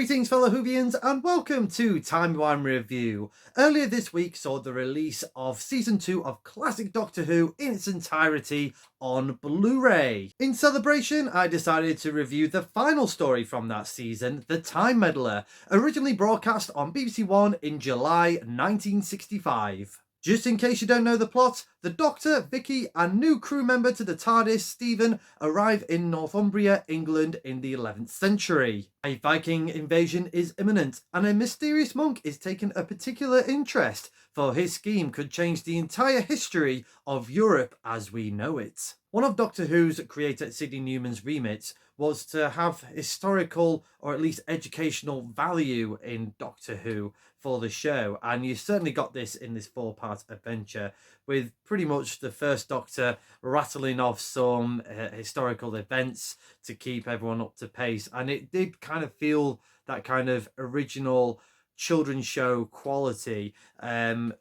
Greetings fellow Whovians and welcome to Timey Wimey Review. Earlier this week saw the release of Season 2 of classic Doctor Who in its entirety on Blu-ray. In celebration, I decided to review the final story from that season, The Time Meddler, originally broadcast on BBC One in July 1965. Just in case you don't know the plot, the Doctor, Vicky, and new crew member to the TARDIS, Stephen, arrive in Northumbria, England in the 11th century. A Viking invasion is imminent, and a mysterious monk is taking a particular interest, for his scheme could change the entire history of Europe as we know it. One of Doctor Who's creator Sidney Newman's remits was to have historical or at least educational value in Doctor Who for the show, and you certainly got this in this four-part adventure, with pretty much the first Doctor rattling off some historical events to keep everyone up to pace, and it did kind of feel that kind of original children's show quality,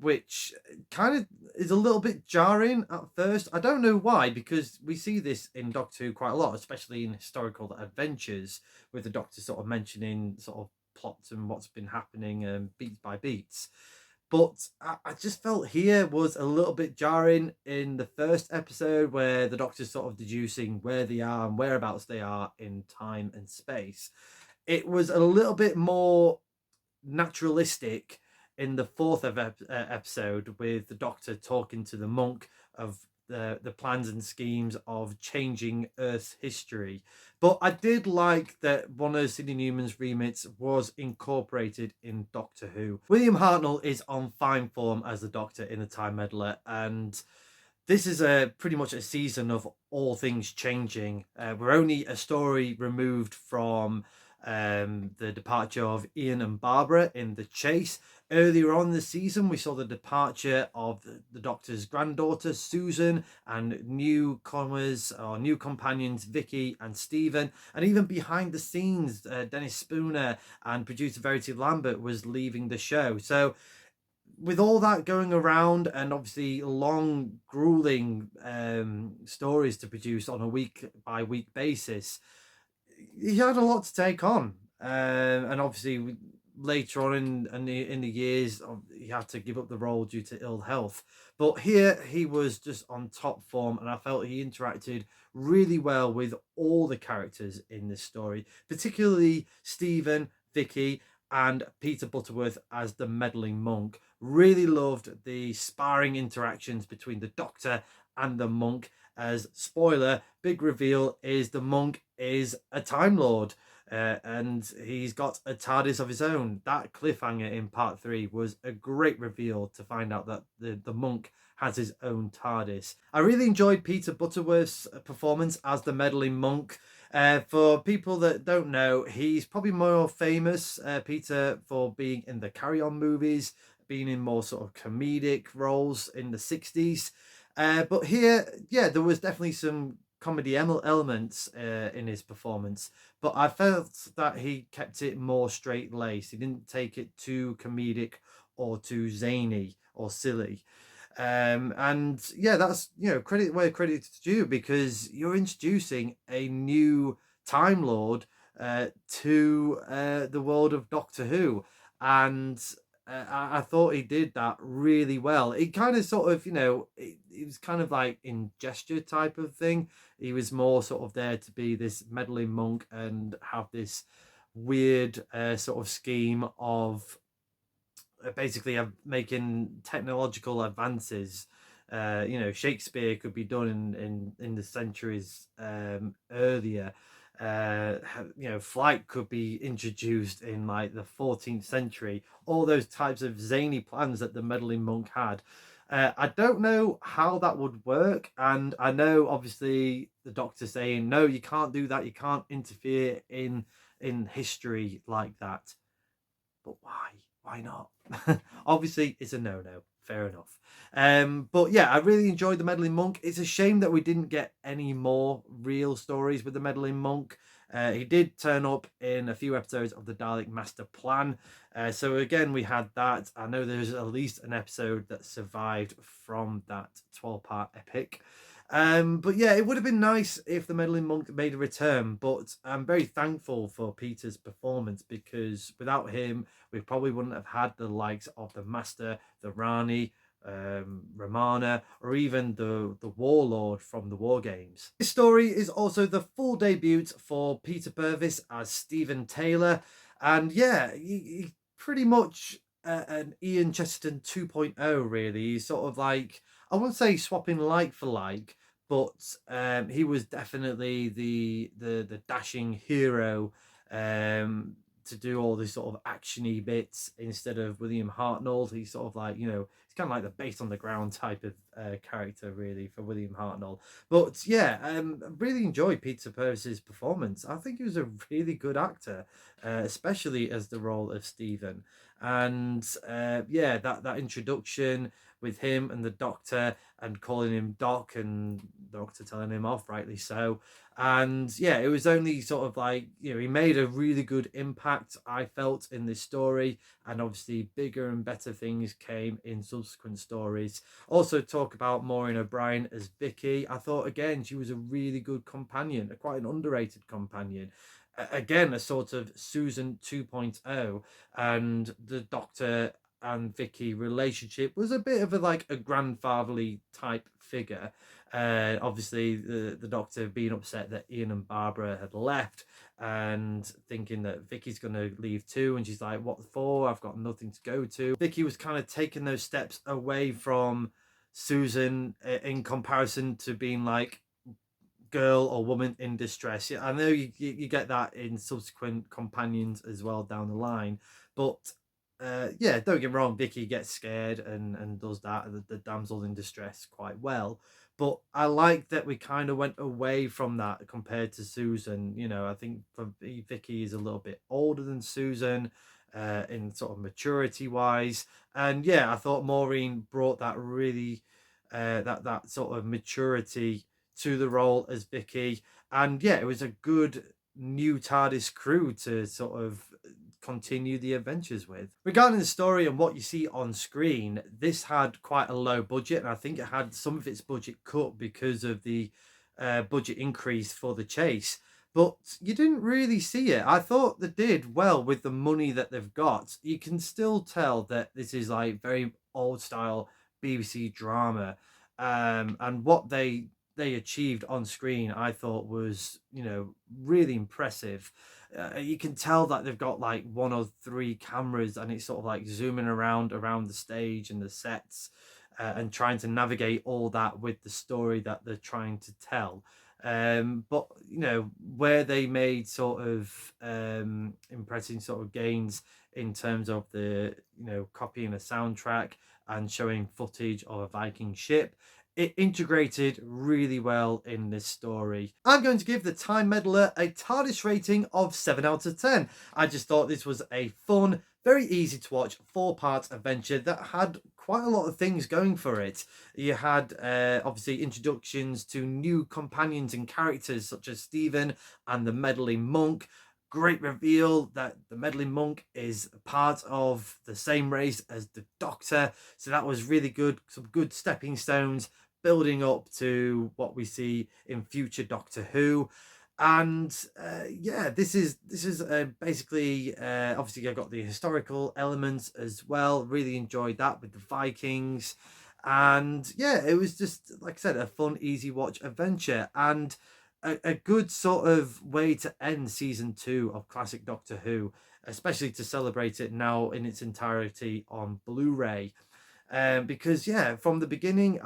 which kind of is a little bit jarring at first. I don't know why, because we see this in Doctor Who quite a lot, especially in historical adventures, with the Doctor sort of mentioning sort of plots and what's been happening beats by beats. But I just felt here was a little bit jarring in the first episode, where the Doctor's sort of deducing where they are and whereabouts they are in time and space. It was a little bit more naturalistic in the fourth episode, with the Doctor talking to the monk of the plans and schemes of changing Earth's history. But I did like that one of Sidney Newman's remits was incorporated in Doctor Who. William Hartnell is on fine form as the Doctor in The Time Meddler, and this is pretty much a season of all things changing. We're only a story removed from the departure of Ian and Barbara in The Chase. Earlier on in the season, we saw the departure of the Doctor's granddaughter, Susan, and newcomers or new companions, Vicky and Stephen. And even behind the scenes, Dennis Spooner and producer Verity Lambert was leaving the show. So with all that going around, and obviously long, grueling stories to produce on a week-by-week basis, he had a lot to take on, and obviously later on in the years, he had to give up the role due to ill health. But here he was just on top form, and I felt he interacted really well with all the characters in this story, particularly Stephen, Vicky, and Peter Butterworth as the meddling monk. Really loved the sparring interactions between the Doctor and the monk, as spoiler, big reveal is the monk is a Time Lord, and he's got a TARDIS of his own. That cliffhanger in part 3 was a great reveal, to find out that the monk has his own TARDIS. I really enjoyed Peter Butterworth's performance as the meddling monk. For people that don't know, he's probably more famous, Peter, for being in the Carry On movies, being in more sort of comedic roles in the 60s. But here, yeah, there was definitely some comedy elements in his performance, but I felt that he kept it more straight-laced. He didn't take it too comedic or too zany or silly. And yeah, that's, credit where credit is due, because you're introducing a new Time Lord to the world of Doctor Who, and I thought he did that really well. It kind of sort of, it was kind of like in gesture type of thing. He was more sort of there to be this meddling monk and have this weird sort of scheme of basically making technological advances. Shakespeare could be done in the centuries earlier. Flight could be introduced in like the 14th century. All those types of zany plans that the meddling monk had. I don't know how that would work, and I know obviously the Doctor saying no, you can't do that, you can't interfere in history like that. But why not? Obviously it's a no-no, fair enough. But yeah, I really enjoyed the meddling monk. It's a shame that we didn't get any more real stories with the meddling monk. He did turn up in a few episodes of the Dalek Master Plan, so again we had that. I know there's at least an episode that survived from that 12-part epic. But yeah, it would have been nice if the Meddling Monk made a return, but I'm very thankful for Peter's performance, because without him, we probably wouldn't have had the likes of the Master, the Rani, Romana, or even the Warlord from the War Games. This story is also the full debut for Peter Purvis as Stephen Taylor, and yeah, he pretty much an Ian Chesterton 2.0, really. He's sort of like, I wouldn't say swapping like for like, but he was definitely the dashing hero, to do all these sort of actiony bits instead of William Hartnell. He's sort of like, he's kind of like the base on the ground type of character, really, for William Hartnell. But yeah, I really enjoyed Peter Purvis's performance. I think he was a really good actor, especially as the role of Stephen. And yeah, that introduction with him and the Doctor, and calling him Doc, and the Doctor telling him off, rightly so. And yeah, it was only sort of like, he made a really good impact, I felt, in this story. And obviously bigger and better things came in subsequent stories. Also talk about Maureen O'Brien as Vicky. I thought, again, she was a really good companion, quite an underrated companion. Again, a sort of Susan 2.0, and the Doctor and Vicky relationship was a bit of a grandfatherly type figure. Obviously, the Doctor being upset that Ian and Barbara had left, and thinking that Vicky's going to leave too, and she's like, "What for? I've got nothing to go to." Vicky was kind of taking those steps away from Susan, in comparison to being like girl or woman in distress. Yeah, I know you get that in subsequent companions as well down the line, but yeah, don't get me wrong, Vicky gets scared and does that, the damsel in distress, quite well. But I like that we kind of went away from that compared to Susan. I think for Vicky is a little bit older than Susan, in sort of maturity wise. And yeah, I thought Maureen brought that really, that sort of maturity to the role as Vicky. And yeah, it was a good new TARDIS crew to sort of continue the adventures with. Regarding the story and what you see on screen, this had quite a low budget, and I think it had some of its budget cut because of the budget increase for the chase. But you didn't really see it. I thought they did well with the money that they've got. You can still tell that this is like very old style BBC drama. And what they achieved on screen, I thought was, really impressive. You can tell that they've got like one or three cameras, and it's sort of like zooming around the stage and the sets, and trying to navigate all that with the story that they're trying to tell. But where they made sort of impressive sort of gains in terms of the copying a soundtrack and showing footage of a Viking ship, it integrated really well in this story. I'm going to give the Time Meddler a TARDIS rating of 7 out of 10. I just thought this was a fun, very easy to watch 4-part adventure that had quite a lot of things going for it. You had obviously introductions to new companions and characters such as Stephen and the Meddling Monk. Great reveal that the Meddling Monk is part of the same race as the Doctor. So that was really good. Some good stepping stones building up to what we see in future Doctor Who. And yeah, this is basically, obviously I got the historical elements as well. Really enjoyed that with the Vikings. And yeah, it was just, like I said, a fun, easy watch adventure, and a good sort of way to end season 2 of classic Doctor Who, especially to celebrate it now in its entirety on Blu-ray. Because yeah, from the beginning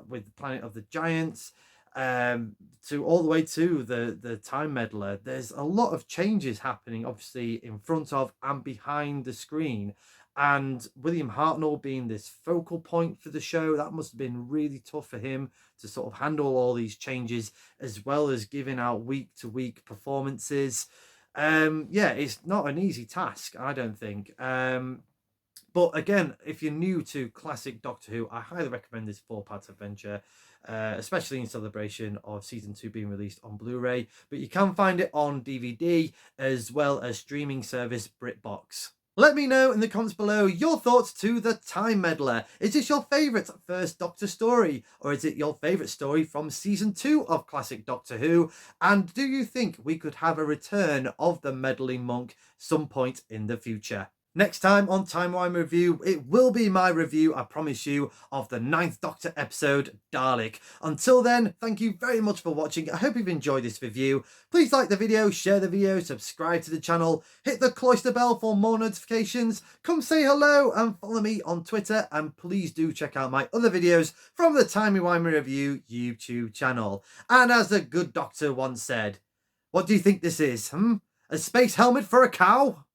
with Planet of the Giants, to all the way to the Time Meddler, there's a lot of changes happening, obviously in front of and behind the screen. And William Hartnell being this focal point for the show, that must have been really tough for him to sort of handle all these changes, as well as giving out week to week performances. Yeah, it's not an easy task, I don't think. But again, if you're new to classic Doctor Who, I highly recommend this 4-part adventure, especially in celebration of season 2 being released on Blu-ray. But you can find it on DVD as well as streaming service BritBox. Let me know in the comments below your thoughts to the Time Meddler. Is this your favourite first Doctor story? Or is it your favourite story from season 2 of classic Doctor Who? And do you think we could have a return of the meddling monk some point in the future? Next time on Timey Wimey Review, it will be my review, I promise you, of the 9th Doctor episode, Dalek. Until then, thank you very much for watching. I hope you've enjoyed this review. Please like the video, share the video, subscribe to the channel, hit the cloister bell for more notifications, come say hello and follow me on Twitter, and please do check out my other videos from the Timey Wimey Review YouTube channel. And as the good doctor once said, what do you think this is, A space helmet for a cow?